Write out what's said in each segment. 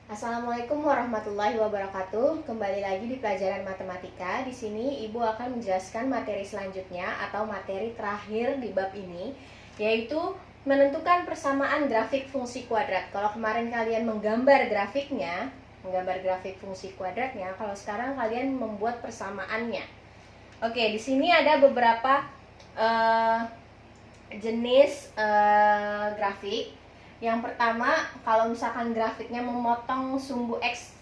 Assalamualaikum warahmatullahi wabarakatuh. Kembali lagi di pelajaran matematika. Di sini Ibu akan menjelaskan materi selanjutnya atau materi terakhir di bab ini, yaitu menentukan persamaan grafik fungsi kuadrat. Kalau kemarin kalian menggambar grafiknya, menggambar grafik fungsi kuadratnya, kalau sekarang kalian membuat persamaannya. Oke, di sini ada beberapa jenis grafik. Yang pertama, kalau misalkan grafiknya memotong sumbu X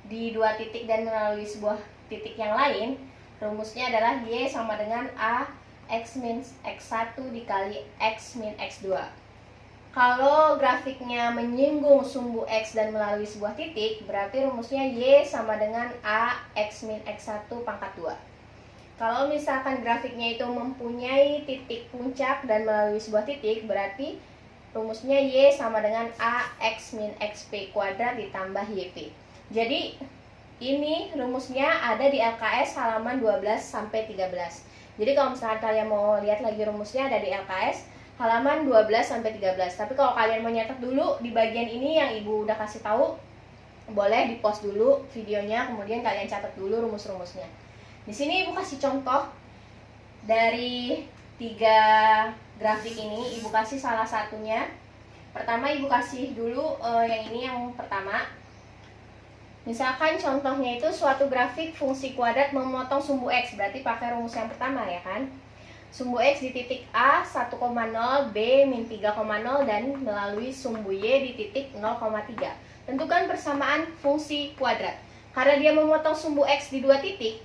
di dua titik dan melalui sebuah titik yang lain, rumusnya adalah Y sama dengan A X min X1 dikali X min X2. Kalau grafiknya menyinggung sumbu X dan melalui sebuah titik, berarti rumusnya Y sama dengan A X min X1 pangkat 2. Kalau misalkan grafiknya itu mempunyai titik puncak dan melalui sebuah titik, berarti rumusnya Y sama dengan AX min XP kuadrat ditambah YP. Jadi ini rumusnya ada di LKS halaman 12 sampai 13. Jadi kalau misalkan kalian mau lihat lagi rumusnya ada di LKS halaman 12 sampai 13. Tapi kalau kalian mau nyatet dulu di bagian ini yang Ibu udah kasih tahu, boleh di-pause dulu videonya, kemudian kalian catat dulu rumus-rumusnya. Di sini Ibu kasih contoh dari 3 grafik ini. Ibu kasih salah satunya. Pertama Ibu kasih dulu yang ini, yang pertama. Misalkan contohnya itu suatu grafik fungsi kuadrat memotong sumbu X, berarti pakai rumus yang pertama ya kan. Sumbu X di titik A 1,0, B min 3,0 dan melalui sumbu Y di titik 0,3. Tentukan persamaan fungsi kuadrat. Karena dia memotong sumbu X di 2 titik,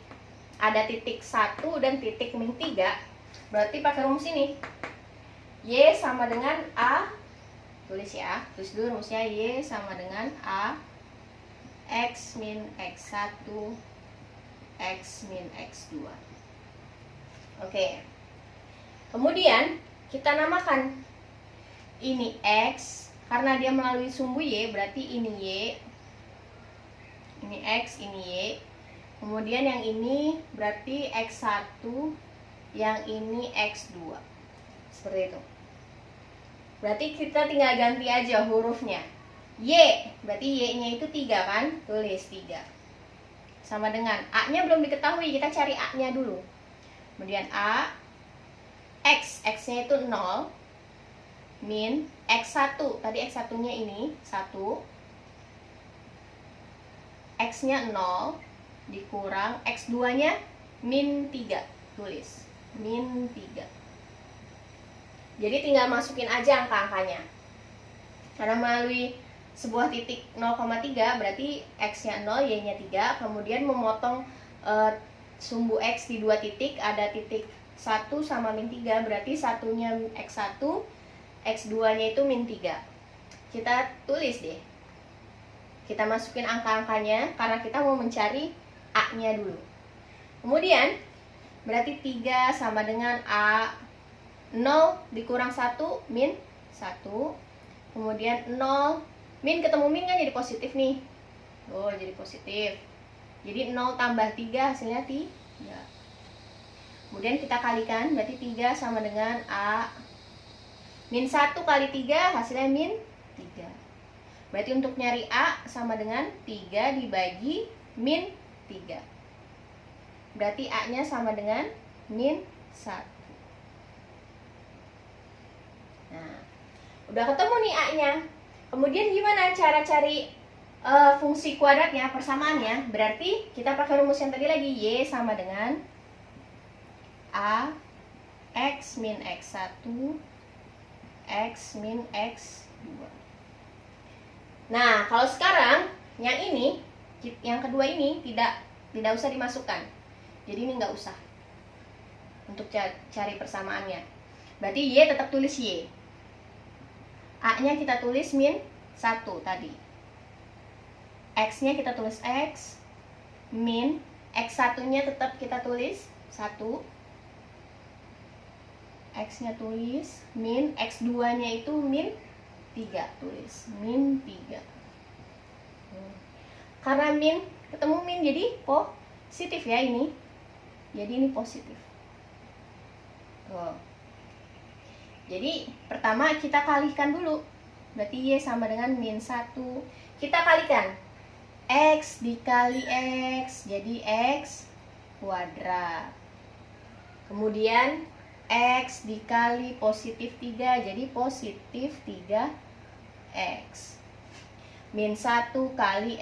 ada titik 1 dan titik min 3, berarti pakai rumus ini. Y sama dengan A, tulis ya, tulis dulu rumusnya. Y sama dengan A X min X1 X min X2. Oke. Kemudian kita namakan ini X, karena dia melalui sumbu Y, berarti ini Y. Ini X, ini Y. Kemudian yang ini berarti X1, yang ini X2. Seperti itu. Berarti kita tinggal ganti aja hurufnya. Y, berarti Y-nya itu 3 kan? Tulis 3. Sama dengan A-nya belum diketahui, kita cari A-nya dulu. Kemudian A, X, X-nya itu 0, min X1, tadi X1-nya ini 1, X-nya 0, dikurang X2-nya min 3, tulis min 3. Jadi tinggal masukin aja angka-angkanya. Karena melalui sebuah titik 0,3 berarti X-nya 0, Y-nya 3. Kemudian memotong sumbu X di 2 titik, ada titik 1 sama min 3, berarti satunya X1, X2-nya itu min 3. Kita tulis deh. Kita masukin angka-angkanya karena kita mau mencari A-nya dulu. Kemudian berarti 3 sama dengan A 0 dikurang 1 min 1. Kemudian 0 min ketemu min kan jadi positif nih. Oh, jadi positif. Jadi 0 tambah 3 hasilnya 3. Kemudian kita kalikan, berarti 3 sama dengan A min 1 kali 3 hasilnya min 3. Berarti untuk nyari A sama dengan 3 dibagi min 3. Berarti A-nya sama dengan min 1. Nah, udah ketemu nih A-nya. Kemudian gimana cara cari fungsi kuadratnya, persamaannya? Berarti kita pakai rumus yang tadi lagi. Y sama dengan A X min X1 X min X2. Nah, kalau sekarang yang ini, yang kedua ini tidak usah dimasukkan. Jadi ini nggak usah untuk cari persamaannya. Berarti Y tetap tulis Y. A-nya kita tulis min 1 tadi. X-nya kita tulis X. Min X1-nya tetap kita tulis 1. X-nya tulis. Min X2-nya itu min 3. Tulis min 3. Karena min ketemu min jadi positif ya ini. Jadi ini positif. Jadi pertama kita kalikan dulu. berarti Y sama dengan min 1. Kita kalikan. X dikali X, jadi X kuadrat. Kemudian X dikali positif 3, jadi positif 3X. Min 1 kali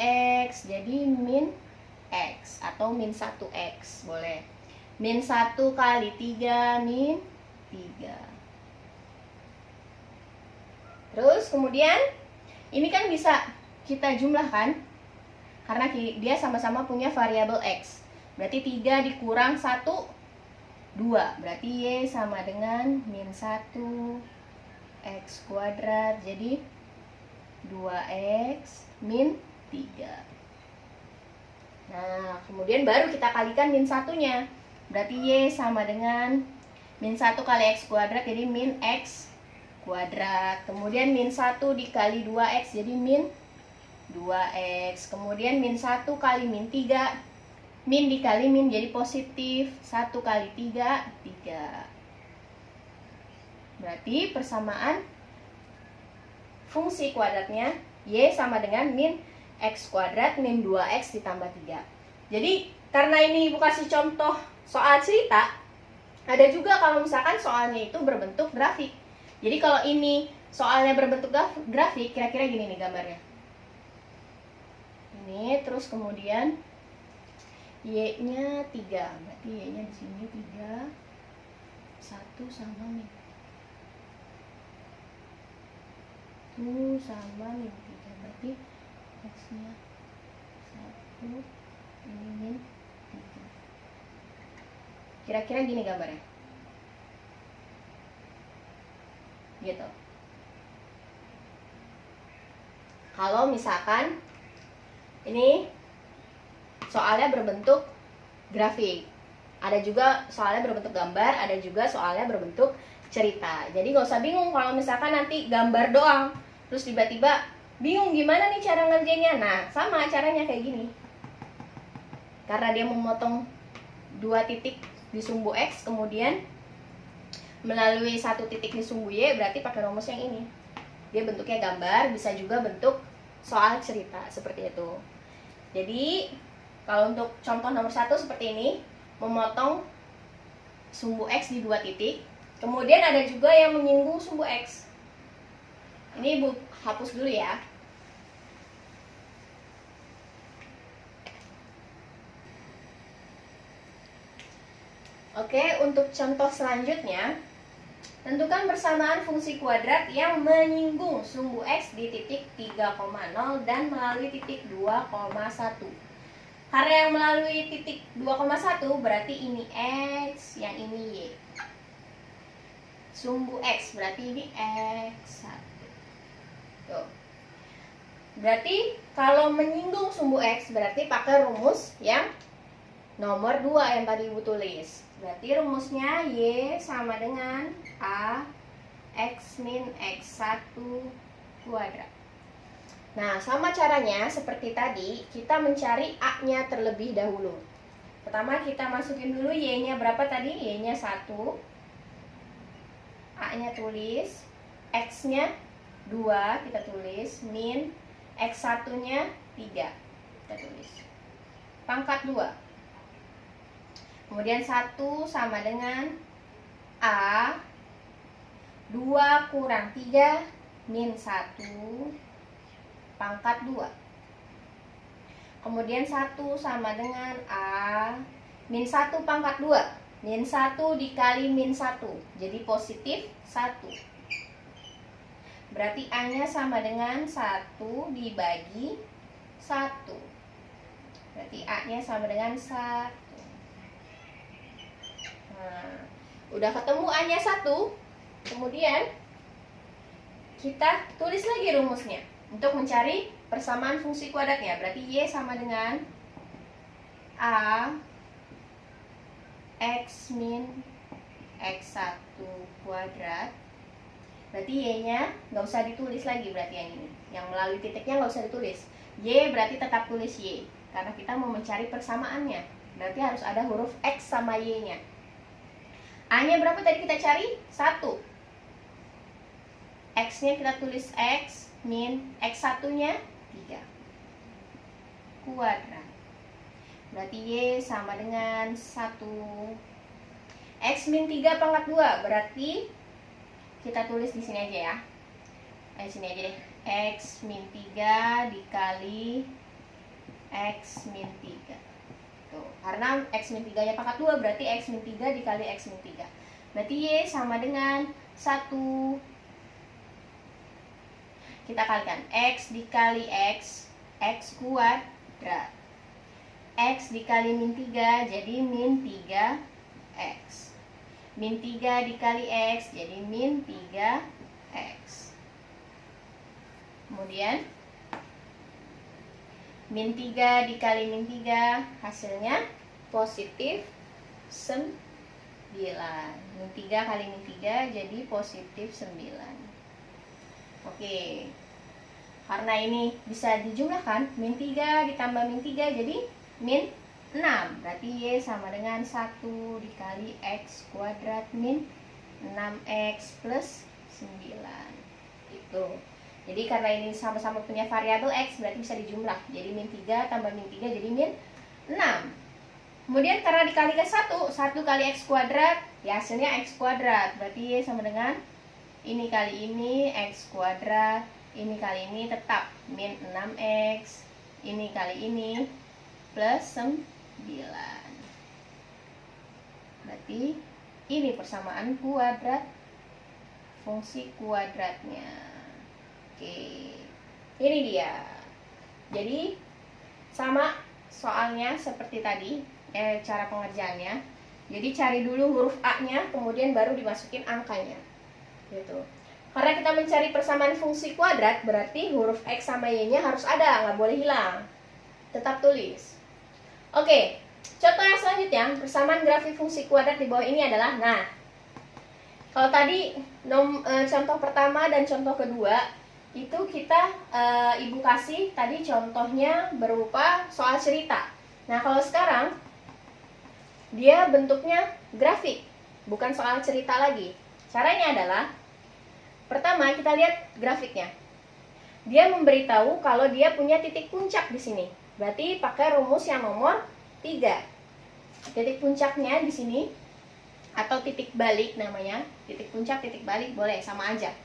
X, jadi min X. Atau min 1X, boleh. Min 1 kali 3, min 3. Terus kemudian ini kan bisa kita jumlahkan karena dia sama-sama punya variabel X. Berarti 3 dikurang 1, 2. Berarti Y sama dengan min 1 X kuadrat. Jadi 2X min 3. Nah, kemudian baru kita kalikan min 1-nya. Berarti Y sama dengan min 1 kali X kuadrat, jadi min X kuadrat. Kemudian min 1 dikali 2X, jadi min 2X. Kemudian min 1 kali min 3, min dikali min jadi positif. 1 kali 3, 3. Berarti persamaan fungsi kuadratnya Y sama dengan min X kuadrat min 2X ditambah 3. Jadi karena ini Ibu kasih contoh soal cerita, ada juga kalau misalkan soalnya itu berbentuk grafik. Jadi kalau ini soalnya berbentuk grafik, kira-kira gini nih gambarnya. Ini terus kemudian Y-nya 3. Berarti Y-nya di sini 3. 1 sama min 1 sama min 3. Berarti X-nya 1, ini min 3. Kira-kira gini gambarnya. Gitu. Kalau misalkan ini soalnya berbentuk grafik, ada juga soalnya berbentuk gambar, ada juga soalnya berbentuk cerita. Jadi nggak usah bingung kalau misalkan nanti gambar doang, terus tiba-tiba bingung gimana nih cara ngerjainnya. Nah, sama caranya kayak gini. Karena dia memotong 2 titik di sumbu X, kemudian melalui 1 titik di sumbu Y, berarti pakai rumus yang ini. Dia bentuknya gambar, bisa juga bentuk soal cerita, seperti itu. Jadi, kalau untuk contoh nomor 1 seperti ini, memotong sumbu X di 2 titik. Kemudian ada juga yang menyinggung sumbu X. Ini Ibu hapus dulu ya. Oke, untuk contoh selanjutnya, tentukan persamaan fungsi kuadrat yang menyinggung sumbu X di titik 3,0 dan melalui titik 2,1. Karena yang melalui titik 2,1 berarti ini X, yang ini Y. Sumbu X berarti ini X1. Tuh. Berarti kalau menyinggung sumbu X berarti pakai rumus yang nomor 2 yang tadi Ibu tulis. Berarti rumusnya Y sama dengan A X min X1 kuadrat. Nah, sama caranya seperti tadi, kita mencari A-nya terlebih dahulu. Pertama kita masukin dulu Y-nya berapa tadi? Y-nya 1. A-nya tulis, X-nya 2 kita tulis, min X1-nya 3 kita tulis. Pangkat 2. Kemudian 1 sama dengan A 2 kurang 3 min 1 pangkat 2. Kemudian 1 sama dengan A min 1 pangkat 2. Min 1 dikali min 1, jadi positif 1. Berarti A-nya sama dengan 1 dibagi 1. Berarti A-nya sama dengan 1. Nah, udah ketemu A-nya 1, kemudian kita tulis lagi rumusnya untuk mencari persamaan fungsi kuadratnya. Berarti Y sama dengan A X min X1 kuadrat. Berarti Y-nya nggak usah ditulis lagi, berarti yang ini. Yang melalui titiknya nggak usah ditulis. Y berarti tetap tulis Y, karena kita mau mencari persamaannya. Berarti harus ada huruf X sama Y-nya. A-nya berapa tadi kita cari? 1. X-nya kita tulis X. min X1 nya 3 kuadrat. Berarti Y sama dengan 1. X min 3 pangkat 2, berarti kita tulis di sini aja ya. Sini aja deh. X min 3 dikali X min 3. Tuh, karena X min 3 nya pangkat 2, berarti X min 3 dikali X min 3. Berarti Y sama dengan 1. Kita kalikan X dikali X kuadrat. X dikali min 3 jadi min 3X. Min 3 dikali X jadi min 3X. Kemudian min 3 dikali min 3 hasilnya positif 9. Min 3 kali min 3 jadi positif 9. Oke. Karena ini bisa dijumlahkan, min 3 ditambah min 3 jadi min 6. Berarti Y sama dengan 1 dikali X kuadrat min 6X plus 9. Itu. Jadi karena ini sama-sama punya variabel X, berarti bisa dijumlah. Jadi min 3 tambah min 3 jadi min 6. Kemudian karena dikalikan 1 kali X kuadrat, ya hasilnya X kuadrat. Berarti Y sama dengan ini kali ini X kuadrat, ini kali ini tetap min 6X, ini kali ini plus 9. Berarti ini persamaan kuadrat fungsi kuadratnya. Oke, ini dia. Jadi sama soalnya seperti tadi, cara pengerjaannya. Jadi cari dulu huruf A-nya, kemudian baru dimasukin angkanya. Gitu. Karena kita mencari persamaan fungsi kuadrat, berarti huruf X sama Y-nya harus ada, nggak boleh hilang. Tetap tulis. Oke, contoh yang selanjutnya, persamaan grafik fungsi kuadrat di bawah ini adalah, nah, kalau tadi contoh pertama dan contoh kedua, itu kita ibu kasih tadi contohnya berupa soal cerita. Nah, kalau sekarang, dia bentuknya grafik, bukan soal cerita lagi. Caranya adalah, pertama kita lihat grafiknya. Dia memberitahu kalau dia punya titik puncak di sini. Berarti pakai rumus yang nomor 3. Titik puncaknya di sini, atau titik balik namanya. Titik puncak, titik balik boleh, sama aja.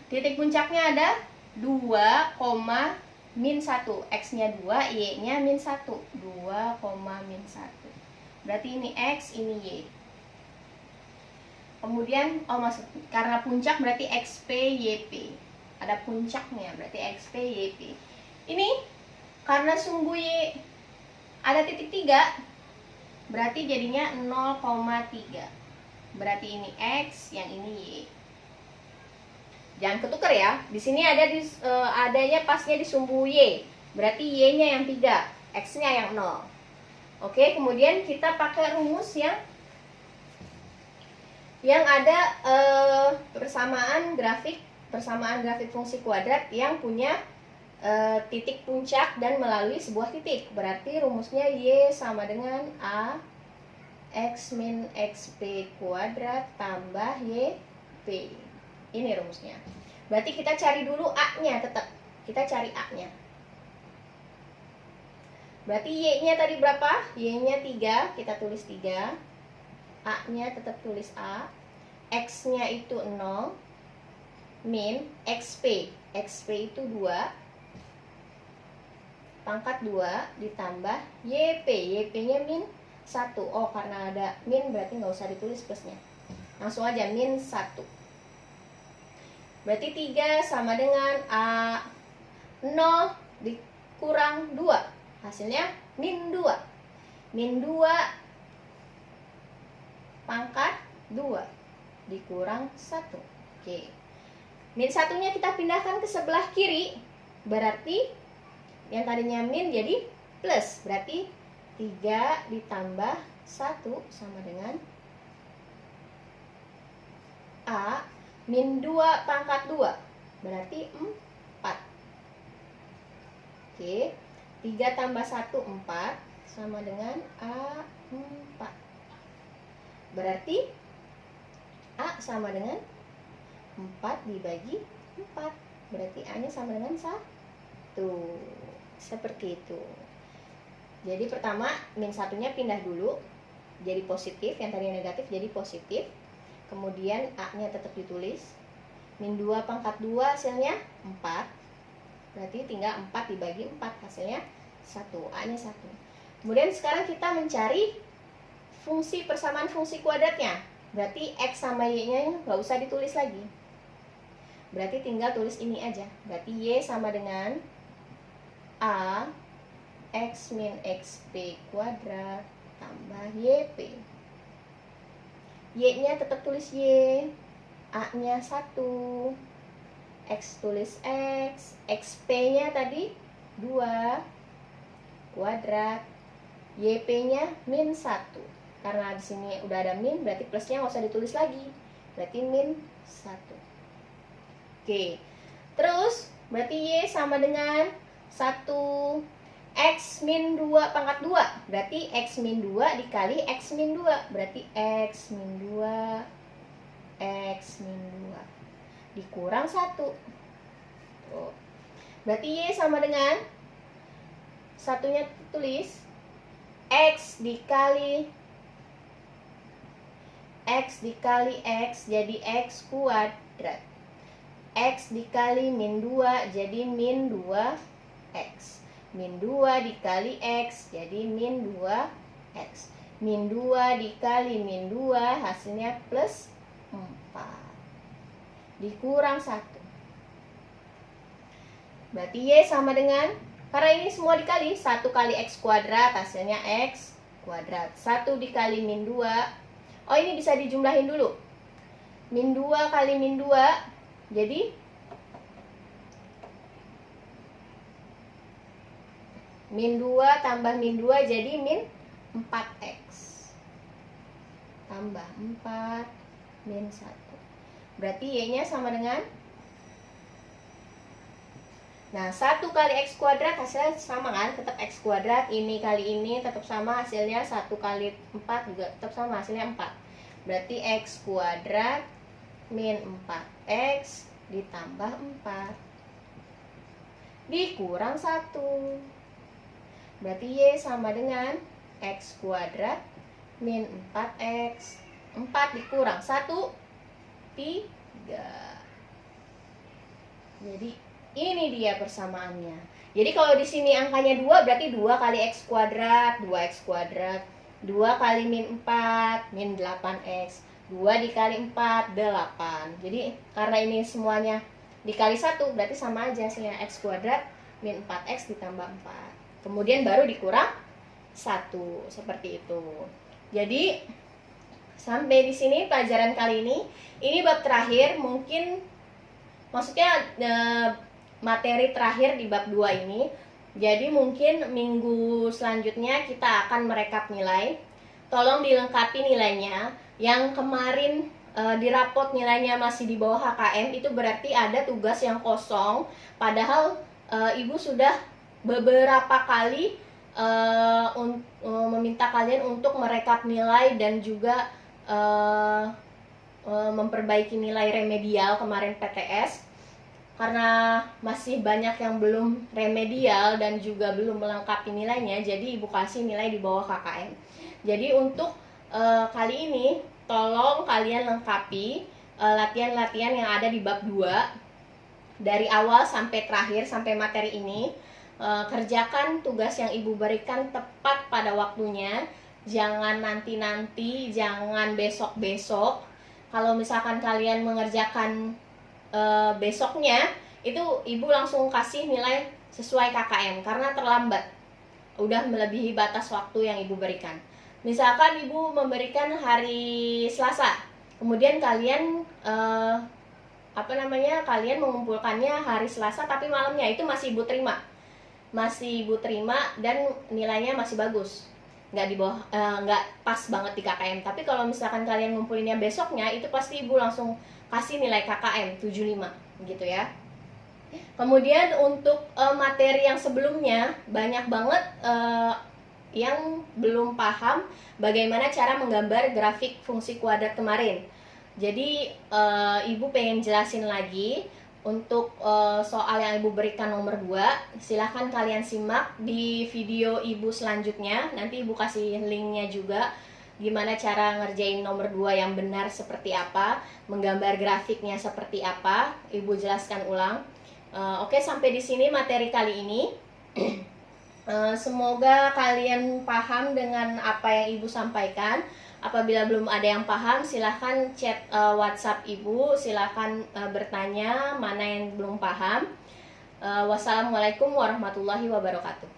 Titik puncaknya ada 2, min 1. X-nya 2, Y-nya min 1. 2, min 1. Berarti ini X, ini Y. Kemudian, maksud karena puncak berarti XP, YP. Ada puncaknya, berarti XP, YP. Ini karena sumbu Y ada titik 3, berarti jadinya 0,3. Berarti ini X, yang ini Y. Jangan ketukar ya. Di sini ada adanya pasnya di sumbu Y. Berarti Y-nya yang 3, X-nya yang 0. Oke, kemudian kita pakai rumus yang ada persamaan grafik fungsi kuadrat yang punya titik puncak dan melalui sebuah titik. Berarti rumusnya Y sama dengan A X min XP kuadrat tambah YP. Ini rumusnya. Berarti kita cari dulu A-nya tetap. Kita cari A-nya. Berarti Y-nya tadi berapa? Y-nya 3, kita tulis 3. A-nya tetap tulis A. X-nya itu 0. Min XP. XP itu 2. Pangkat 2 ditambah YP. YP-nya min 1. Oh, karena ada min berarti nggak usah ditulis plusnya. Langsung aja min 1. Berarti 3 sama dengan A 0 dikurang 2. Hasilnya min 2. Min 2 pangkat 2 dikurang 1. Oke. Min 1-nya kita pindahkan ke sebelah kiri. Berarti yang tadinya min jadi plus. Berarti 3 ditambah 1 sama dengan A min 2 pangkat 2. Berarti 4. Oke. 3 tambah 1, 4. Sama dengan A4. Berarti A sama dengan 4 dibagi 4. berarti A-nya sama dengan 1. Seperti itu. Jadi pertama min 1-nya pindah dulu jadi positif, yang tadinya negatif jadi positif. Kemudian A-nya tetap ditulis. Min 2 pangkat 2 hasilnya 4. Berarti tinggal 4 dibagi 4 hasilnya 1. A-nya 1. Kemudian sekarang kita mencari fungsi persamaan fungsi kuadratnya. Berarti X sama Y-nya nggak usah ditulis lagi. Berarti tinggal tulis ini aja. Berarti Y sama dengan A X min XP kuadrat tambah YP. Y-nya tetap tulis Y. A-nya 1. X tulis X. XP-nya tadi 2 kuadrat. YP-nya min 1. Karena di sini udah ada min, berarti plusnya nggak usah ditulis lagi. Berarti min 1. Oke. Terus berarti Y sama dengan 1 X min 2 pangkat 2. Berarti X min 2 dikali X min 2. Berarti X min 2 X min 2 dikurang 1. Tuh. Berarti Y sama dengan satunya tulis X dikali X jadi X kuadrat. X dikali min 2 jadi min 2X. Min 2 dikali X jadi min 2X. Min 2 dikali min 2 hasilnya plus 4. Dikurang 1. Berarti Y sama dengan, karena ini semua dikali, 1 kali X kuadrat hasilnya X kuadrat. 1 dikali min 2. Oh, ini bisa dijumlahin dulu. Min 2 kali min 2 jadi min 2 tambah min 2 jadi min 4X. Tambah 4 min 1. Berarti Y-nya sama dengan, nah 1 kali X kuadrat hasilnya sama kan, tetap X kuadrat. Ini kali ini tetap sama hasilnya, 1 kali 4 juga tetap sama hasilnya 4. Berarti X kuadrat min 4X ditambah 4 dikurang 1. Berarti Y sama dengan X kuadrat min 4X. 4 dikurang 1, 3. Jadi ini dia persamaannya. Jadi kalau di sini angkanya 2 berarti 2 kali X kuadrat, 2X kuadrat. 2 kali min 4, min 8X. 2 dikali 4, 8. Jadi karena ini semuanya dikali 1, berarti sama aja hasilnya X kuadrat min 4X ditambah 4. Kemudian baru dikurang 1. Seperti itu. Jadi sampai di sini pelajaran kali ini. Ini bab terakhir, mungkin maksudnya materi terakhir di bab 2 ini. Jadi mungkin minggu selanjutnya kita akan merekap nilai. Tolong dilengkapi nilainya. Yang kemarin di rapot nilainya masih di bawah HKM, itu berarti ada tugas yang kosong. Padahal Ibu sudah beberapa kali meminta kalian untuk merekap nilai dan juga memperbaiki nilai remedial kemarin PTS. Karena masih banyak yang belum remedial dan juga belum melengkapi nilainya, jadi Ibu kasih nilai di bawah KKM. Jadi untuk kali ini tolong kalian lengkapi latihan-latihan yang ada di bab 2 dari awal sampai terakhir, sampai materi ini. Kerjakan tugas yang Ibu berikan tepat pada waktunya. Jangan nanti-nanti, jangan besok-besok. Kalau misalkan kalian mengerjakan besoknya, itu Ibu langsung kasih nilai sesuai KKM karena terlambat, udah melebihi batas waktu yang Ibu berikan. Misalkan Ibu memberikan hari Selasa, kemudian kalian kalian mengumpulkannya hari Selasa tapi malamnya, itu masih Ibu terima dan nilainya masih bagus, nggak di bawah, nggak pas banget di KKM. Tapi kalau misalkan kalian ngumpulinnya besoknya, itu pasti Ibu langsung kasih nilai KKM 75 gitu ya. Kemudian untuk materi yang sebelumnya banyak banget yang belum paham bagaimana cara menggambar grafik fungsi kuadrat kemarin. Jadi Ibu pengen jelasin lagi Untuk soal yang Ibu berikan nomor 2, silahkan kalian simak di video Ibu selanjutnya. Nanti Ibu kasih linknya juga, gimana cara ngerjain nomor 2 yang benar seperti apa, menggambar grafiknya seperti apa, Ibu jelaskan ulang. Oke, sampai di sini materi kali ini. Semoga kalian paham dengan apa yang Ibu sampaikan. Apabila belum ada yang paham, silahkan chat WhatsApp Ibu, silahkan bertanya mana yang belum paham. Wassalamualaikum warahmatullahi wabarakatuh.